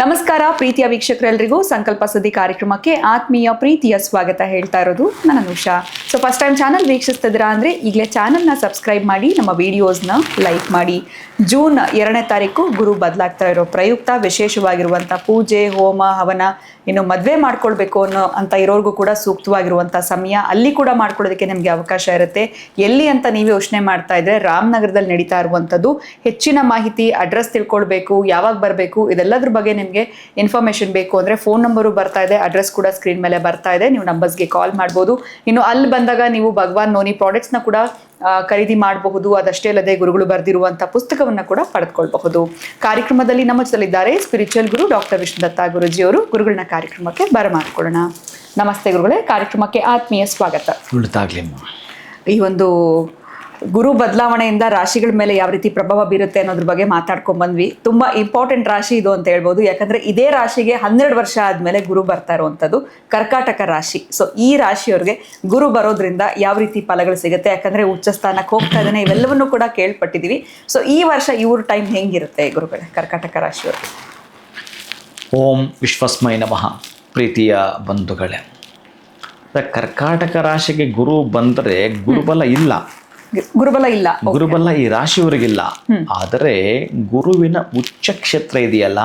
ನಮಸ್ಕಾರ ಪ್ರೀತಿಯ ವೀಕ್ಷಕರೆಲ್ಲರಿಗೂ ಸಂಕಲ್ಪ ಸುದ್ದಿ ಕಾರ್ಯಕ್ರಮಕ್ಕೆ ಆತ್ಮೀಯ ಪ್ರೀತಿಯ ಸ್ವಾಗತ ಹೇಳ್ತಾ ಇರೋದು ನಾನು Anusha. So first time channel ವೀಕ್ಷಿಸ್ತಿದ್ದೀರಾ ಅಂದರೆ ಈಗಲೇ ಚಾನಲ್ನ ಸಬ್ಸ್ಕ್ರೈಬ್ ಮಾಡಿ, ನಮ್ಮ ವಿಡಿಯೋಸ್ನ ಲೈಕ್ ಮಾಡಿ. ಜೂನ್ 2ನೇ ತಾರೀಕು ಗುರು ಬದಲಾಗ್ತಾ ಇರೋ ಪ್ರಯುಕ್ತ ವಿಶೇಷವಾಗಿರುವಂಥ ಪೂಜೆ, ಹೋಮ, ಹವನ, ಇನ್ನು ಮದುವೆ ಮಾಡ್ಕೊಳ್ಬೇಕು ಅಂತ ಇರೋರ್ಗೂ ಕೂಡ ಸೂಕ್ತವಾಗಿರುವಂಥ ಸಮಯ. ಅಲ್ಲಿ ಕೂಡ ಮಾಡ್ಕೊಳ್ಳೋದಕ್ಕೆ ನಿಮಗೆ ಅವಕಾಶ ಇರುತ್ತೆ. ಎಲ್ಲಿ ಅಂತ ನೀವು ಯೋಚನೆ ಮಾಡ್ತಾ ಇದ್ರೆ ರಾಮನಗರದಲ್ಲಿ ನಡೀತಾ ಇರುವಂಥದ್ದು. ಹೆಚ್ಚಿನ ಮಾಹಿತಿ, ಅಡ್ರೆಸ್ ತಿಳ್ಕೊಳ್ಬೇಕು, ಯಾವಾಗ ಬರಬೇಕು, ಇದೆಲ್ಲದ್ರ ಬಗ್ಗೆ ನಿಮಗೆ ಇನ್ಫಾರ್ಮೇಶನ್ ಬೇಕು ಅಂದರೆ ಫೋನ್ ನಂಬರು ಬರ್ತಾ ಇದೆ, ಅಡ್ರೆಸ್ ಕೂಡ ಸ್ಕ್ರೀನ್ ಮೇಲೆ ಬರ್ತಾ ಇದೆ, ನೀವು ನಂಬರ್ಸ್ಗೆ ಕಾಲ್ ಮಾಡ್ಬೋದು. ಇನ್ನು ಅಲ್ಲಿ ಬಂದಾಗ ನೀವು ಭಗವಾನ್ ನೋನಿ ಪ್ರಾಡಕ್ಟ್ಸ್ನ ಕೂಡ ಖರೀದಿ ಮಾಡಬಹುದು. ಅದಷ್ಟೇ ಅಲ್ಲದೆ ಗುರುಗಳು ಬರೆದಿರುವಂಥ ಪುಸ್ತಕವನ್ನು ಕೂಡ ಪಡೆದುಕೊಳ್ಬಹುದು. ಕಾರ್ಯಕ್ರಮದಲ್ಲಿ ನಮ್ಮ ಜೊತೆಲಿದ್ದಾರೆ ಸ್ಪಿರಿಚುವಲ್ ಗುರು ಡಾಕ್ಟರ್ ವಿಷ್ಣುದತ್ತ ಗುರುಜಿಯವರು. ಗುರುಗಳನ್ನ ಕಾರ್ಯಕ್ರಮಕ್ಕೆ ಬರಮಾಡ್ಕೊಳ್ಳೋಣ. ನಮಸ್ತೆ ಗುರುಗಳೇ, ಕಾರ್ಯಕ್ರಮಕ್ಕೆ ಆತ್ಮೀಯ ಸ್ವಾಗತ. ಈ ಒಂದು ಗುರು ಬದಲಾವಣೆಯಿಂದ ರಾಶಿಗಳ ಮೇಲೆ ಯಾವ ರೀತಿ ಪ್ರಭಾವ ಬೀರುತ್ತೆ ಅನ್ನೋದ್ರ ಬಗ್ಗೆ ಮಾತಾಡ್ಕೊಂಡ್ ಬಂದ್ವಿ. ತುಂಬಾ ಇಂಪಾರ್ಟೆಂಟ್ ರಾಶಿ ಇದು ಅಂತ ಹೇಳ್ಬೋದು. ಯಾಕಂದ್ರೆ ಇದೇ ರಾಶಿಗೆ 12 ವರ್ಷ ಆದ್ಮೇಲೆ ಗುರು ಬರ್ತಾ ಇರುವಂಥದ್ದು ಕರ್ಕಾಟಕ ರಾಶಿ. ಸೊ ಈ ರಾಶಿಯವ್ರಿಗೆ ಗುರು ಬರೋದ್ರಿಂದ ಯಾವ ರೀತಿ ಫಲಗಳು ಸಿಗುತ್ತೆ, ಯಾಕಂದ್ರೆ ಉಚ್ಚ ಸ್ಥಾನಕ್ಕೆ ಹೋಗ್ತಾ ಇದ್ದಾನೆ, ಇವೆಲ್ಲವನ್ನು ಕೂಡ ಕೇಳ್ಪಟ್ಟಿದೀವಿ. ಸೊ ಈ ವರ್ಷ ಇವ್ರ ಟೈಮ್ ಹೆಂಗಿರುತ್ತೆ ಗುರುಗಳೇ ಕರ್ಕಾಟಕ ರಾಶಿಯವ್ರಿಗೆ? ಓಂ ವಿಶ್ವಸ್ಮೈ ನಮಃ. ಪ್ರೀತಿಯ ಬಂಧುಗಳೇ, ಕರ್ಕಾಟಕ ರಾಶಿಗೆ ಗುರು ಬಂದರೆ ಗುರುಬಲ ಇಲ್ಲ, ಗುರುಬಲ ಈ ರಾಶಿಯವರಿಗಿಲ್ಲ. ಆದರೆ ಗುರುವಿನ ಉಚ್ಚ ಕ್ಷೇತ್ರ ಇದೆಯಲ್ಲ,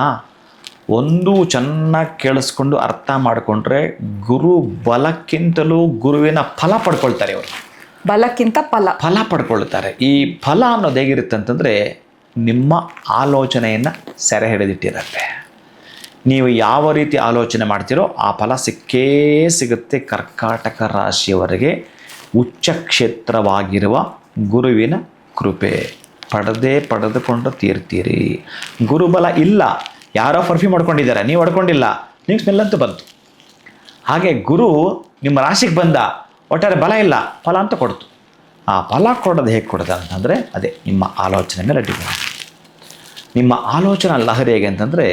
ಒಂದು ಚೆನ್ನಾಗಿ ಕೇಳಿಸ್ಕೊಂಡು ಅರ್ಥ ಮಾಡಿಕೊಂಡ್ರೆ ಗುರು ಬಲಕ್ಕಿಂತಲೂ ಗುರುವಿನ ಫಲ ಪಡ್ಕೊಳ್ತಾರೆ. ಅವರು ಬಲಕ್ಕಿಂತ ಫಲ ಪಡ್ಕೊಳ್ತಾರೆ. ಈ ಫಲ ಅನ್ನೋದು ಹೇಗಿರುತ್ತೆ ಅಂತಂದರೆ, ನಿಮ್ಮ ಆಲೋಚನೆಯನ್ನು ಸೆರೆ ಹಿಡಿದಿಟ್ಟಿರುತ್ತೆ. ನೀವು ಯಾವ ರೀತಿ ಆಲೋಚನೆ ಮಾಡ್ತೀರೋ ಆ ಫಲ ಸಿಕ್ಕೇ ಸಿಗುತ್ತೆ. ಕರ್ಕಾಟಕ ರಾಶಿಯವರಿಗೆ ಉಚ್ಚ ಕ್ಷೇತ್ರವಾಗಿರುವ ಗುರುವಿನ ಕೃಪೆ ಪಡೆದುಕೊಂಡು ತೀರ್ತೀರಿ. ಗುರುಬಲ ಇಲ್ಲ, ಯಾರೋ ಪರ್ಫ್ಯೂಮ್ ಹೊಡ್ಕೊಂಡಿದ್ದಾರೆ, ನೀವು ಹೊಡ್ಕೊಂಡಿಲ್ಲ, ನೀವು ಸ್ಮೆಲ್ ಅಂತೂ ಬಂತು. ಹಾಗೆ ಗುರು ನಿಮ್ಮ ರಾಶಿಗೆ ಬಂದ, ಒಟ್ಟಾರೆ ಬಲ ಇಲ್ಲ, ಫಲ ಅಂತ ಕೊಡ್ತು. ಆ ಫಲ ಕೊಡೋದು ಹೇಗೆ ಕೊಡೋದು ಅಂತಂದರೆ ಅದೇ ನಿಮ್ಮ ಆಲೋಚನೆ ಮೇಲೆ ಡಿಪೆಂಡ್. ನಿಮ್ಮ ಆಲೋಚನಾ ಲಹರಿ ಹೇಗೆ ಅಂತಂದರೆ,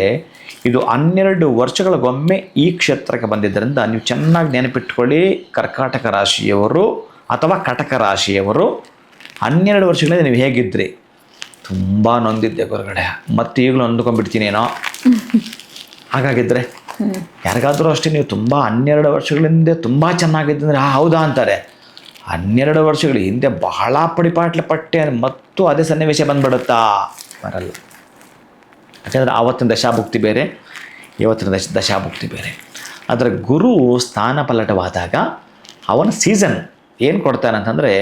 ಇದು 12 ವರ್ಷಗಳಿಗೊಮ್ಮೆ ಈ ಕ್ಷೇತ್ರಕ್ಕೆ ಬಂದಿದ್ದರಿಂದ ನೀವು ಚೆನ್ನಾಗಿ ನೆನಪಿಟ್ಕೊಳ್ಳಿ. ಕರ್ಕಾಟಕ ರಾಶಿಯವರು ಅಥವಾ ಕಟಕ ರಾಶಿಯವರು 12 ವರ್ಷಗಳಿಂದ ನೀವು ಹೇಗಿದ್ರಿ? ತುಂಬ ನೊಂದಿದ್ದೆ ಗುರುಗಡೆ, ಮತ್ತೆ ಈಗಲೂ ನೊಂದ್ಕೊಂಡ್ಬಿಡ್ತೀನೇನೋ. ಹಾಗಾಗಿದ್ದರೆ ಯಾರಿಗಾದರೂ ಅಷ್ಟೇ, ನೀವು ತುಂಬ 12 ವರ್ಷಗಳಿಂದ ತುಂಬ ಚೆನ್ನಾಗಿದ್ದಂದರೆ ಹೌದಾ ಅಂತಾರೆ. 12 ವರ್ಷಗಳ ಹಿಂದೆ ಬಹಳ ಪಡಿಪಾಟ್ಲೆ ಪಟ್ಟೆ ಮತ್ತು ಅದೇ ಸನ್ನಿವೇಶ ಬಂದ್ಬಿಡುತ್ತಾ? ಬರಲ್ಲ. ಯಾಕೆಂದರೆ ಆವತ್ತಿನ ದಶಾಭುಕ್ತಿ ಬೇರೆ, ಇವತ್ತಿನ ದಶಾಭುಕ್ತಿ ಬೇರೆ. ಆದರೆ ಗುರು ಸ್ಥಾನ ಪಲ್ಲಟವಾದಾಗ ಅವನ ಸೀಸನ್ ಏನು ಕೊಡ್ತಾನೆ ಅಂತಂದರೆ,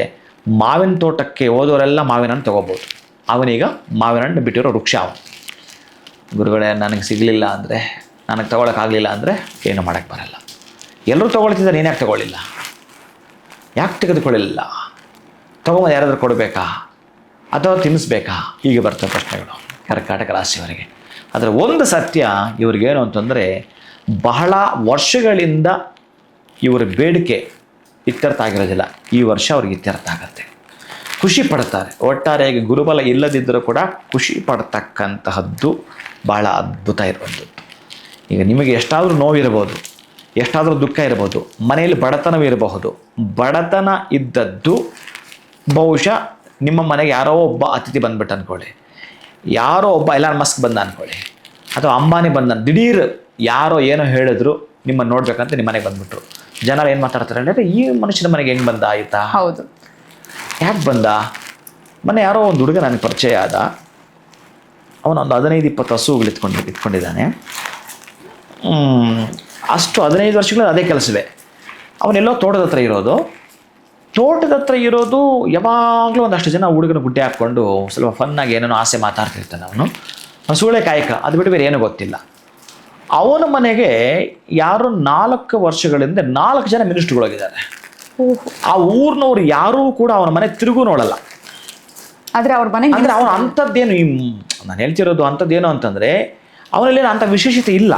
ಮಾವಿನ ತೋಟಕ್ಕೆ ಹೋದವರೆಲ್ಲ ಮಾವಿನ ಹಣ್ಣು ತೊಗೋಬೋದು. ಅವನೀಗ ಮಾವಿನ ಹಣ್ಣು ಬಿಟ್ಟಿರೋ ವೃಕ್ಷ ಅವನು. ಗುರುಗಳೇ ನನಗೆ ಸಿಗಲಿಲ್ಲ ಅಂದರೆ, ನನಗೆ ತೊಗೊಳಕ್ಕಾಗಲಿಲ್ಲ ಅಂದರೆ ಏನು ಮಾಡೋಕ್ಕೆ ಬರಲ್ಲ. ಎಲ್ಲರೂ ತೊಗೊಳ್ತಿದ್ದಾರೆ, ನೀನು ಯಾಕೆ ತೊಗೊಳ್ಳಿಲ್ಲ? ಯಾಕೆ ತೆಗೆದುಕೊಳ್ಳಿಲ್ಲ? ತೊಗೊಂಬಂದು ಯಾರಾದರೂ ಕೊಡಬೇಕಾ ಅಥವಾ ತಿನ್ನಿಸ್ಬೇಕಾ? ಹೀಗೆ ಬರ್ತವೆ ಪ್ರಶ್ನೆಗಳು ಕರ್ಕಾಟಕ ರಾಶಿಯವರಿಗೆ. ಆದರೆ ಒಂದು ಸತ್ಯ ಇವ್ರಿಗೇನು ಅಂತಂದರೆ, ಬಹಳ ವರ್ಷಗಳಿಂದ ಇವರ ಬೇಡಿಕೆ ಇತ್ಯರ್ಥ ಆಗಿರೋದಿಲ್ಲ. ಈ ವರ್ಷ ಅವ್ರಿಗೆ ಇತ್ಯರ್ಥ ಆಗುತ್ತೆ. ಖುಷಿ ಪಡ್ತಾರೆ. ಒಟ್ಟಾರೆಯಾಗಿ ಗುರುಬಲ ಇಲ್ಲದಿದ್ದರೂ ಕೂಡ ಖುಷಿ ಪಡ್ತಕ್ಕಂತಹದ್ದು ಭಾಳ ಅದ್ಭುತ ಇರುವಂಥದ್ದು. ಈಗ ನಿಮಗೆ ಎಷ್ಟಾದರೂ ನೋವಿರ್ಬೋದು, ಎಷ್ಟಾದರೂ ದುಃಖ ಇರ್ಬೋದು, ಮನೆಯಲ್ಲಿ ಬಡತನವಿರಬಹುದು. ಬಡತನ ಇದ್ದದ್ದು ಬಹುಶಃ ನಿಮ್ಮ ಮನೆಗೆ ಯಾರೋ ಒಬ್ಬ ಅತಿಥಿ ಬಂದ್ಬಿಟ್ಟು ಅಂದ್ಕೊಳ್ಳಿ, ಯಾರೋ ಒಬ್ಬ ಎಲಾನ್ ಮಸ್ಕ್ ಬಂದ ಅಂದ್ಕೊಳ್ಳಿ, ಅಥವಾ ಅಂಬಾನಿ ಬಂದ, ದಿಢೀರ್ ಯಾರೋ ಏನೋ ಹೇಳಿದ್ರು, ನಿಮ್ಮನ್ನು ನೋಡ್ಬೇಕಂತ ನಿಮ್ಮ ಮನೆಗೆ ಬಂದ್ಬಿಟ್ರು. ಜನ ಏನು ಮಾತಾಡ್ತಾರೆ ಅಂದರೆ, ಈ ಮನುಷ್ಯನ ಮನೆಗೆ ಹೆಂಗೆ ಬಂದ ಆಯಿತಾ? ಹೌದು, ಯಾಕೆ ಬಂದ? ಮೊನ್ನೆ ಯಾರೋ ಒಂದು ಹುಡುಗ ನನಗೆ ಪರಿಚಯ ಆದ. ಅವನೊಂದು 15-20 ಹಸುಗಳು ಇಟ್ಕೊಂಡಿದ್ದಾನೆ. ಅಷ್ಟು 15 ವರ್ಷಗಳು ಅದೇ ಕೆಲಸವೇ. ಅವನೆಲ್ಲೋ ತೋಟದ ಹತ್ರ ಇರೋದು ಯಾವಾಗಲೂ ಒಂದಷ್ಟು ಜನ ಹುಡುಗನ ಗುಡ್ಡೆ ಹಾಕ್ಕೊಂಡು ಸ್ವಲ್ಪ ಫನ್ನಾಗಿ ಏನೇನೋ ಆಸೆ ಮಾತಾಡ್ತಿರ್ತಾನೆ. ಅವನು ಹಸುಳೆ ಕಾಯಕ, ಅದು ಬಿಟ್ಟು ಬೇರೆ ಏನೂ ಗೊತ್ತಿಲ್ಲ. ಅವನ ಮನೆಗೆ ಯಾರು 4 ವರ್ಷಗಳಿಂದ 4 ಜನ ಮಿನಿಸ್ಟ್ರುಗಳಾಗಿದ್ದಾರೆ. ಆ ಊರಿನವ್ರು ಯಾರೂ ಕೂಡ ಅವನ ಮನೆ ತಿರುಗೂ ನೋಡಲ್ಲ. ಆದರೆ ಅವ್ರ ಮನೆ ಅಂದರೆ ಅವನು ಅಂಥದ್ದೇನು, ನಾನು ಹೇಳ್ತಿರೋದು ಅಂಥದ್ದೇನು ಅಂತಂದರೆ, ಅವನಲ್ಲೇನು ಅಂಥ ವಿಶೇಷತೆ ಇಲ್ಲ.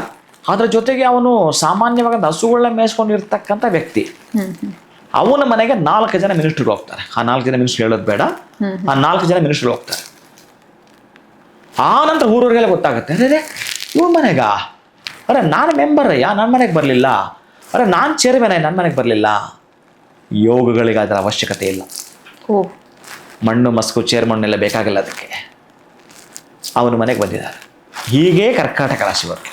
ಅದರ ಜೊತೆಗೆ ಅವನು ಸಾಮಾನ್ಯವಾಗಿ ಹಸುಗಳನ್ನ ಮೇಯಿಸ್ಕೊಂಡಿರ್ತಕ್ಕಂಥ ವ್ಯಕ್ತಿ. ಅವನ ಮನೆಗೆ 4 ಜನ ಮಿನಿಸ್ಟ್ರುಗಳು ಹೋಗ್ತಾರೆ. ಆ 4 ಜನ ಮಿನಿಸ್ಟ್ರು ಹೇಳೋದು ಬೇಡ, ಆ 4 ಜನ ಮಿನಿಸ್ಟ್ರುಗಳು ಹೋಗ್ತಾರೆ. ಆ ನಂತರ ಊರವ್ರಿಗೆಲ್ಲ ಗೊತ್ತಾಗುತ್ತೆ, ಅದೇ ಇವ್ರ ಮನೆಗ, ಅರೆ ನಾನು ಮೆಂಬರಯ್ಯ, ನನ್ನ ಮನೆಗೆ ಬರಲಿಲ್ಲ, ಅರೆ ನಾನು ಚೇರ್ಮನ್, ನನ್ನ ಮನೆಗೆ ಬರಲಿಲ್ಲ. ಯೋಗಗಳಿಗೆ ಅದರ ಅವಶ್ಯಕತೆ ಇಲ್ಲ. ಮಣ್ಣು ಮಸ್ಕು ಚೇರ್ಮಣ್ಣೆಲ್ಲ ಬೇಕಾಗಿಲ್ಲ ಅದಕ್ಕೆ. ಅವನ ಮನೆಗೆ ಬಂದಿದ್ದಾರೆ. ಹೀಗೆ ಕರ್ಕಾಟಕ ರಾಶಿಯವರು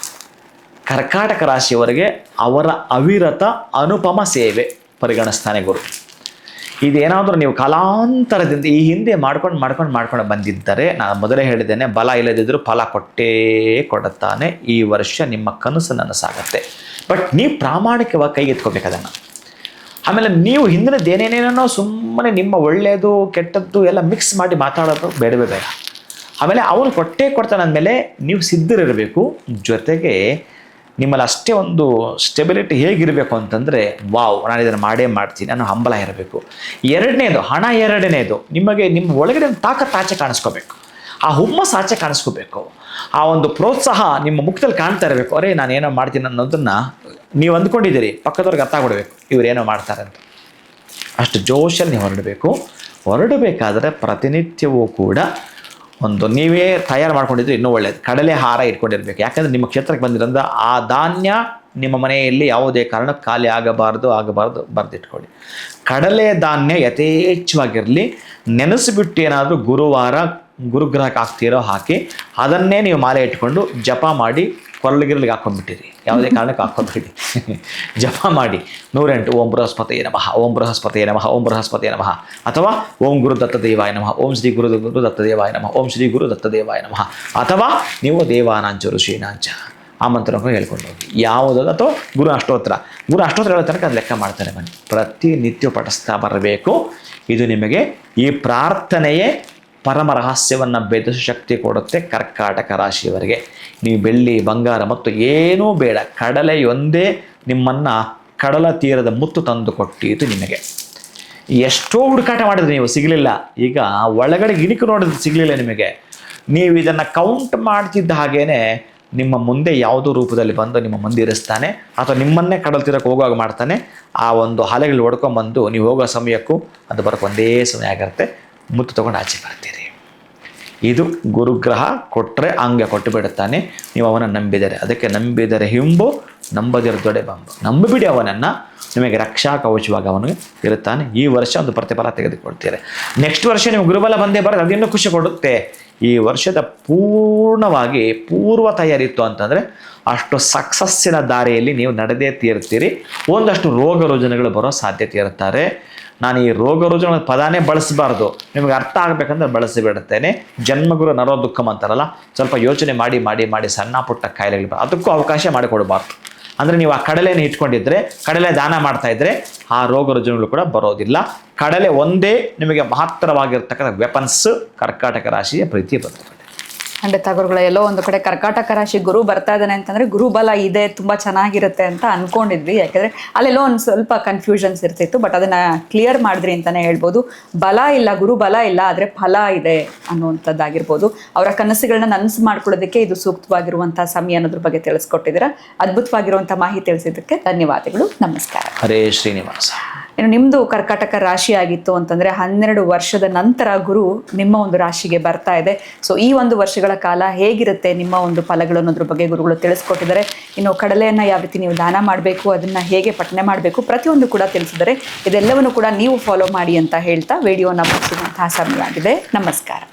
ಕರ್ಕಾಟಕ ರಾಶಿಯವರಿಗೆ ಅವರ ಅವಿರತ ಅನುಪಮ ಸೇವೆ ಪರಿಗಣಿಸ್ತಾನೆ ಗುರು. ಇದೇನಾದರೂ ನೀವು ಕಾಲಾಂತರದಿಂದ ಈ ಹಿಂದೆ ಮಾಡ್ಕೊಂಡು ಬಂದಿದ್ದರೆ, ನಾನು ಮೊದಲೇ ಹೇಳಿದ್ದೇನೆ, ಬಲ ಇಲ್ಲದಿದ್ದರೂ ಫಲ ಕೊಟ್ಟೇ ಕೊಡುತ್ತಾನೆ. ಈ ವರ್ಷ ನಿಮ್ಮ ಕನಸು ನನಸಾಗತ್ತೆ. ಬಟ್ ನೀವು ಪ್ರಾಮಾಣಿಕವಾಗಿ ಕೈಗೆತ್ಕೋಬೇಕು ಅದನ್ನು. ಆಮೇಲೆ ನೀವು ಹಿಂದಿನದೇನೇನೇನೋ ಸುಮ್ಮನೆ ನಿಮ್ಮ ಒಳ್ಳೆಯದು ಕೆಟ್ಟದ್ದು ಎಲ್ಲ ಮಿಕ್ಸ್ ಮಾಡಿ ಮಾತಾಡೋದು ಬೇಡವೇ ಬೇಡ. ಆಮೇಲೆ ಅವನು ಕೊಟ್ಟೇ ಕೊಡ್ತಾನೆ ಅಂದಮೇಲೆ ನೀವು ಸಿದ್ಧರಿರಬೇಕು. ಜೊತೆಗೆ ನಿಮ್ಮಲ್ಲಿ ಅಷ್ಟೇ ಒಂದು ಸ್ಟೆಬಿಲಿಟಿ ಹೇಗಿರಬೇಕು ಅಂತಂದರೆ, ವಾವ್ ನಾನು ಇದನ್ನು ಮಾಡೇ ಮಾಡ್ತೀನಿ ಅನ್ನೋ ಹಂಬಲ ಇರಬೇಕು. ಎರಡನೇದು ಹಣ. ಎರಡನೇದು ನಿಮಗೆ ನಿಮ್ಮ ಒಳಗಡೆ ಒಂದು ತಾಕತ್ತು ಆಚೆ ಕಾಣಿಸ್ಕೋಬೇಕು. ಆ ಹುಮ್ಮಸ್ಸು ಆಚೆ ಕಾಣಿಸ್ಕೋಬೇಕು. ಆ ಒಂದು ಪ್ರೋತ್ಸಾಹ ನಿಮ್ಮ ಮುಖದಲ್ಲಿ ಕಾಣ್ತಾ ಇರಬೇಕು. ಅರೇ ನಾನೇನೋ ಮಾಡ್ತೀನಿ ಅನ್ನೋದನ್ನು ನೀವು ಅಂದ್ಕೊಂಡಿದ್ದೀರಿ, ಪಕ್ಕದವ್ರಿಗೆ ಅರ್ಥ ಕೊಡಬೇಕು ಇವರೇನೋ ಮಾಡ್ತಾರೆ ಅಂತ. ಅಷ್ಟು ಜೋಶಲ್ಲಿ ನೀವು ಹೊರಡಬೇಕಾದ್ರೆ ಪ್ರತಿನಿತ್ಯವೂ ಕೂಡ ಒಂದು ನೀವೇ ತಯಾರು ಮಾಡ್ಕೊಂಡಿದ್ರೆ ಇನ್ನೂ ಒಳ್ಳೆಯದು. ಕಡಲೆ ಹಾರ ಇಟ್ಕೊಂಡಿರ್ಬೇಕು. ಯಾಕಂದರೆ ನಿಮ್ಮ ಕ್ಷೇತ್ರಕ್ಕೆ ಬಂದಿರೋದ್ರಿಂದ ಆ ಧಾನ್ಯ ನಿಮ್ಮ ಮನೆಯಲ್ಲಿ ಯಾವುದೇ ಕಾರಣಕ್ಕೆ ಖಾಲಿ ಆಗಬಾರ್ದು ಬರೆದಿಟ್ಕೊಳ್ಳಿ. ಕಡಲೆ ಧಾನ್ಯ ಯಥೇಚ್ಛವಾಗಿರಲಿ. ನೆನೆಸಿಬಿಟ್ಟು ಏನಾದರೂ ಗುರುಗ್ರಹಕ್ಕೆ ಹಾಕ್ತೀರೋ ಹಾಕಿ ಅದನ್ನೇ ನೀವು ಮಾಲೆ ಇಟ್ಕೊಂಡು ಜಪ ಮಾಡಿ ಕೊರಳಿಗಿರಲಿಗೆ ಹಾಕ್ಕೊಂಡ್ಬಿಟ್ಟಿರಿ. ಯಾವುದೇ ಕಾರಣಕ್ಕೆ ಹಾಕ್ಕೊಂಡ್ಬಿಡಿ. ಜಪ ಮಾಡಿ 108 ಓಂ ಬೃಹಸ್ಪತಿಯೇ ನಮಃ, ಓಂ ಬೃಹಸ್ಪತಿಯೇ ನಮಃ, ಓಂ ಬೃಹಸ್ಪತಿಯೇ ನಮಃ, ಅಥವಾ ಓಂ ಗುರು ದತ್ತದೇವಾಯ ನಮಃ, ಓಂ ಶ್ರೀ ಗುರು ದತ್ತದೇವಾಯ ನಮಃ, ಓಂ ಶ್ರೀ ಗುರು ದತ್ತದೇವಾಯ ನಮಃ, ಅಥವಾ ನೀವು ದೇವಾನಾಂಚ ಋಷೀನಾಂಚ ಆ ಮಂತ್ರವನ್ನು ಹೇಳ್ಕೊಂಡು ಹೋಗಿ. ಯಾವುದಾದ್ರು ಅಥವಾ ಗುರು ಅಷ್ಟೋತ್ರ ಹೇಳೋ ತನಕ ಅದು ಲೆಕ್ಕ ಮಾಡ್ತಾರೆ ಬನ್ನಿ. ಪ್ರತಿನಿತ್ಯ ಪಠಿಸ್ತಾ ಬರಬೇಕು. ಇದು ನಿಮಗೆ ಈ ಪ್ರಾರ್ಥನೆಯೇ ಪರಮ ರಹಸ್ಯವನ್ನು ಬೆದರಿಸೋ ಶಕ್ತಿ ಕೊಡುತ್ತೆ. ಕರ್ಕಾಟಕ ರಾಶಿಯವರಿಗೆ ನೀವು ಬೆಳ್ಳಿ ಬಂಗಾರ ಮತ್ತು ಏನೂ ಬೇಡ, ಕಡಲೆಯೊಂದೇ ನಿಮ್ಮನ್ನು ಕಡಲ ತೀರದ ಮುತ್ತು ತಂದು ಕೊಟ್ಟಿತು ನಿಮಗೆ. ಎಷ್ಟೋ ಹುಡುಕಾಟ ಮಾಡಿದ್ರೆ ನೀವು ಸಿಗಲಿಲ್ಲ. ಈಗ ಒಳಗಡೆ ಇಣಿಕು ನೋಡಿದ್ರೆ ಸಿಗಲಿಲ್ಲ ನಿಮಗೆ. ನೀವು ಇದನ್ನು ಕೌಂಟ್ ಮಾಡ್ತಿದ್ದ ಹಾಗೇ ನಿಮ್ಮ ಮುಂದೆ ಯಾವುದೋ ರೂಪದಲ್ಲಿ ಬಂದು ನಿಮ್ಮ ಮುಂದೆ ಇರಿಸ್ತಾನೆ, ಅಥವಾ ನಿಮ್ಮನ್ನೇ ಕಡಲ ತೀರಕ್ಕೆ ಹೋಗುವಾಗ ಮಾಡ್ತಾನೆ. ಆ ಒಂದು ಅಲೆಗಳು ಹೊಡ್ಕೊಂಬಂದು ನೀವು ಹೋಗೋ ಸಮಯಕ್ಕೂ ಅದು ಬರೋಕ್ಕೆ ಒಂದೇ ಸಮಯ ಆಗಿರುತ್ತೆ. ಮುತ್ತು ತೊಗೊಂಡು ಆಚೆ ಬರ್ತೀರಿ. ಇದು ಗುರುಗ್ರಹ ಕೊಟ್ಟರೆ ಹಂಗೆ ಕೊಟ್ಟು ಬಿಡುತ್ತಾನೆ. ನೀವು ಅವನ ನಂಬಿದರೆ, ಅದಕ್ಕೆ ನಂಬಿದರೆ ಹಿಂಬು, ನಂಬದಿರ ದೊಡೆ ಬಂಬು. ನಂಬಿಬಿಡಿ ಅವನನ್ನು, ನಿಮಗೆ ರಕ್ಷಾ ಕವಚವಾಗಿ ಅವನು ಇರುತ್ತಾನೆ. ಈ ವರ್ಷ ಒಂದು ಪ್ರತಿಫಲ ತೆಗೆದುಕೊಳ್ತೀರಿ. ನೆಕ್ಸ್ಟ್ ವರ್ಷ ನೀವು ಗುರುಬಲ ಬಂದೇ ಬರೋದು, ಅದಿನ್ನೂ ಖುಷಿ ಕೊಡುತ್ತೆ. ಈ ವರ್ಷದ ಪೂರ್ಣವಾಗಿ ಪೂರ್ವ ತಯಾರಿ ಇತ್ತು ಅಂತಂದರೆ ಅಷ್ಟು ಸಕ್ಸಸ್ಸಿನ ದಾರಿಯಲ್ಲಿ ನೀವು ನಡೆದೇ ತೀರ್ತೀರಿ. ಒಂದಷ್ಟು ರೋಗ ರುಜಿನಗಳು ಬರೋ ಸಾಧ್ಯತೆ ಇರುತ್ತಾರೆ. ನಾನು ಈ ರೋಗ ರುಜಿನ ಪದಾನೇ ಬಳಸಬಾರ್ದು, ನಿಮಗೆ ಅರ್ಥ ಆಗಬೇಕಂದ್ರೆ ಬಳಸಿಬಿಡುತ್ತೇನೆ. ಜನ್ಮಗುರು ನರೋ ದುಃಖಂ ಅಂತಾರಲ್ಲ, ಸ್ವಲ್ಪ ಯೋಚನೆ ಮಾಡಿ ಸಣ್ಣ ಪುಟ್ಟ ಕಾಯಿಲೆಗಳು ಅದಕ್ಕೂ ಅವಕಾಶ ಮಾಡಿಕೊಡಬಾರ್ದು. ಅಂದರೆ ನೀವು ಆ ಕಡಲೆಯನ್ನು ಇಟ್ಕೊಂಡಿದ್ರೆ, ಕಡಲೆ ದಾನ ಮಾಡ್ತಾ ಇದ್ದರೆ ಆ ರೋಗ ರುಜಿನಗಳು ಕೂಡ ಬರೋದಿಲ್ಲ. ಕಡಲೆ ಒಂದೇ ನಿಮಗೆ ಮಹತ್ತರವಾಗಿರ್ತಕ್ಕಂಥ ವೆಪನ್ಸ್. ಕರ್ಕಾಟಕ ರಾಶಿಯ ಪ್ರೀತಿ ಬರ್ತದೆ. ಖಂಡಿತ ಗುರುಗಳ, ಎಲ್ಲೋ ಒಂದು ಕಡೆ ಕರ್ಕಾಟಕ ರಾಶಿ ಗುರು ಬರ್ತಾ ಇದ್ದಾನೆ ಅಂತಂದ್ರೆ ಗುರುಬಲ ಇದೆ, ತುಂಬಾ ಚೆನ್ನಾಗಿರುತ್ತೆ ಅಂತ ಅನ್ಕೊಂಡಿದ್ವಿ. ಯಾಕಂದ್ರೆ ಅಲ್ಲೆಲ್ಲೋ ಒಂದು ಸ್ವಲ್ಪ ಕನ್ಫ್ಯೂಷನ್ಸ್ ಇರ್ತಿತ್ತು. ಬಟ್ ಅದನ್ನ ಕ್ಲಿಯರ್ ಮಾಡಿದ್ರಿ ಅಂತಾನೆ ಹೇಳ್ಬೋದು. ಬಲ ಇಲ್ಲ, ಗುರು ಬಲ ಇಲ್ಲ, ಆದ್ರೆ ಫಲ ಇದೆ ಅನ್ನುವಂಥದ್ದಾಗಿರ್ಬೋದು. ಅವರ ಕನಸುಗಳನ್ನ ನನಸು ಮಾಡ್ಕೊಳ್ಳೋದಕ್ಕೆ ಇದು ಸೂಕ್ತವಾಗಿರುವಂತಹ ಸಮಯ ಅನ್ನೋದ್ರ ಬಗ್ಗೆ ತಿಳಿಸ್ಕೊಟ್ಟಿದ್ದೀರಾ. ಅದ್ಭುತವಾಗಿರುವಂತಹ ಮಾಹಿತಿ ತಿಳಿಸಿದ್ದಕ್ಕೆ ಧನ್ಯವಾದಗಳು. ನಮಸ್ಕಾರ. ಹರೇ ಶ್ರೀನಿವಾಸ. ಇನ್ನು ನಿಮ್ಮದು ಕರ್ಕಾಟಕ ರಾಶಿ ಆಗಿತ್ತು ಅಂತಂದರೆ 12 ವರ್ಷದ ನಂತರ ಗುರು ನಿಮ್ಮ ಒಂದು ರಾಶಿಗೆ ಬರ್ತಾ ಇದೆ. ಸೊ ಈ ಒಂದು ವರ್ಷಗಳ ಕಾಲ ಹೇಗಿರುತ್ತೆ ನಿಮ್ಮ ಒಂದು ಫಲಗಳು ಅನ್ನೋದ್ರ ಬಗ್ಗೆ ಗುರುಗಳು ತಿಳಿಸ್ಕೊಟ್ಟಿದ್ದಾರೆ. ಇನ್ನು ಕಡಲೆಯನ್ನು ಯಾವ ರೀತಿ ನೀವು ದಾನ ಮಾಡಬೇಕು, ಅದನ್ನು ಹೇಗೆ ಪಠನೆ ಮಾಡಬೇಕು, ಪ್ರತಿಯೊಂದು ಕೂಡ ತಿಳಿಸಿದರೆ ಇದೆಲ್ಲವನ್ನು ಕೂಡ ನೀವು ಫಾಲೋ ಮಾಡಿ ಅಂತ ಹೇಳ್ತಾ ವಿಡಿಯೋನ ಮುಗಿಸುವಂತಹ ಸಮಯ ಆಗಿದೆ. ನಮಸ್ಕಾರ.